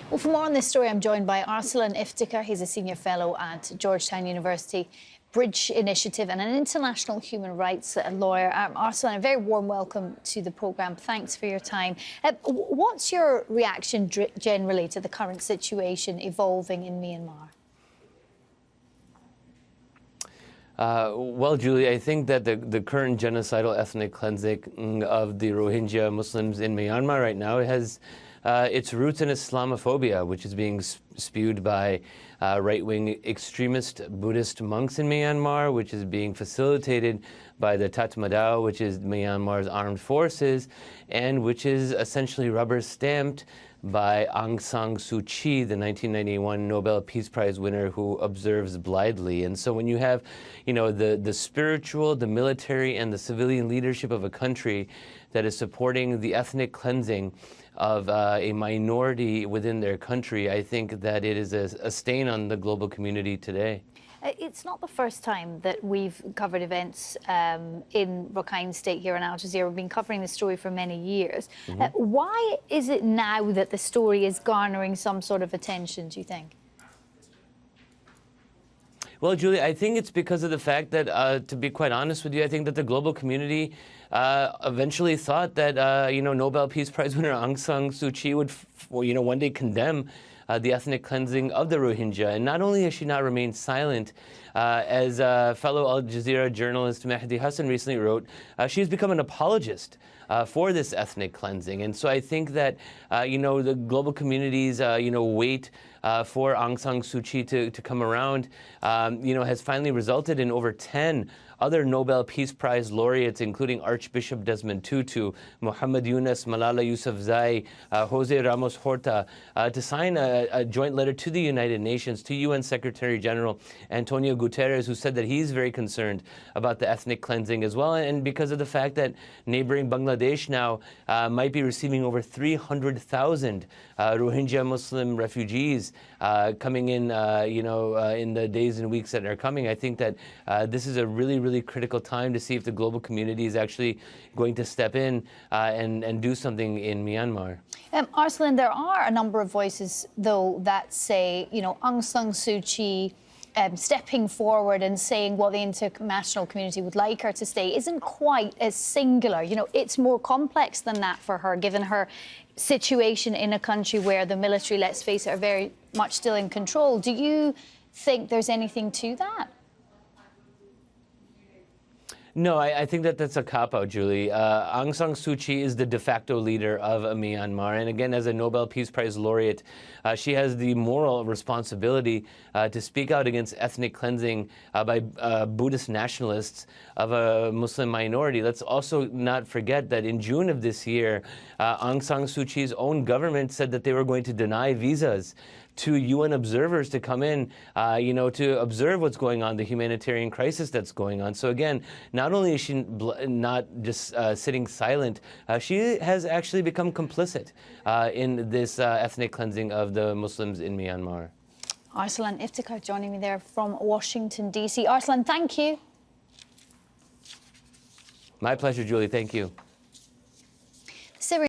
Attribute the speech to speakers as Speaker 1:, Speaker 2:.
Speaker 1: Well, for more on this story, I'm joined by Arsalan Iftikhar. He's a senior fellow at Georgetown University Bridge Initiative and an international human rights lawyer. Arsalan, a very warm welcome to the programme. Thanks for your time. What's your reaction generally to the current situation evolving in Myanmar?
Speaker 2: Well, Julie, I think that the current genocidal ethnic cleansing of the Rohingya Muslims in Myanmar right now has its roots in Islamophobia, which is being spewed by right-wing extremist Buddhist monks in Myanmar, which is being facilitated by the Tatmadaw, which is Myanmar's armed forces, and which is essentially rubber-stamped by Aung San Suu Kyi, the 1991 Nobel Peace Prize winner who observes blindly. And so when you have, the spiritual, the military, and the civilian leadership of a country that is supporting the ethnic cleansing of a minority within their country, I think that it is a stain on the global community today.
Speaker 1: It's not the first time that we've covered events in Rakhine State here in Al-Jazeera. We've been covering the story for many years. Why is it now that the story is garnering some sort of attention, do you think?
Speaker 2: Well, Julie, I think it's because of the fact that, to be quite honest with you, I think that the global community eventually thought that, Nobel Peace Prize winner Aung San Suu Kyi would, one day condemn the ethnic cleansing of the Rohingya. And not only has she not remained silent, as fellow Al-Jazeera journalist Mehdi Hassan recently wrote, she's become an apologist for this ethnic cleansing. And so I think that, the global community's, wait for Aung San Suu Kyi to come around, has finally resulted in over 10 other Nobel Peace Prize laureates, including Archbishop Desmond Tutu, Muhammad Yunus, Malala Yousafzai, Jose Ramos Horta, to sign a joint letter to the United Nations, to UN Secretary General Antonio Guterres, who said that he's very concerned about the ethnic cleansing as well, and because of the fact that neighboring Bangladesh now might be receiving over 300,000 Rohingya Muslim refugees coming in, in the days and weeks that are coming. I think that this is a really critical time to see if the global community is actually going to step in and do something in Myanmar.
Speaker 1: Arsalan, there are a number of voices, though, that say, Aung San Suu Kyi stepping forward and saying what the international community would like her to say isn't quite as singular. It's more complex than that for her, given her situation in a country where the military, let's face it, are very much still in control. Do you think there's anything to that?
Speaker 2: No, I think that that's a cop-out, Julie. Aung San Suu Kyi is the de facto leader of Myanmar. And again, as a Nobel Peace Prize laureate, she has the moral responsibility to speak out against ethnic cleansing by Buddhist nationalists of a Muslim minority. Let's also not forget that in June of this year, Aung San Suu Kyi's own government said that they were going to deny visas to UN observers to come in, to observe what's going on, the humanitarian crisis that's going on. So again, not only is she not just sitting silent, she has actually become complicit in this ethnic cleansing of the Muslims in Myanmar.
Speaker 1: Arsalan Iftikhar joining me there from Washington, D.C. Arsalan, thank you.
Speaker 2: My pleasure, Julie. Thank you.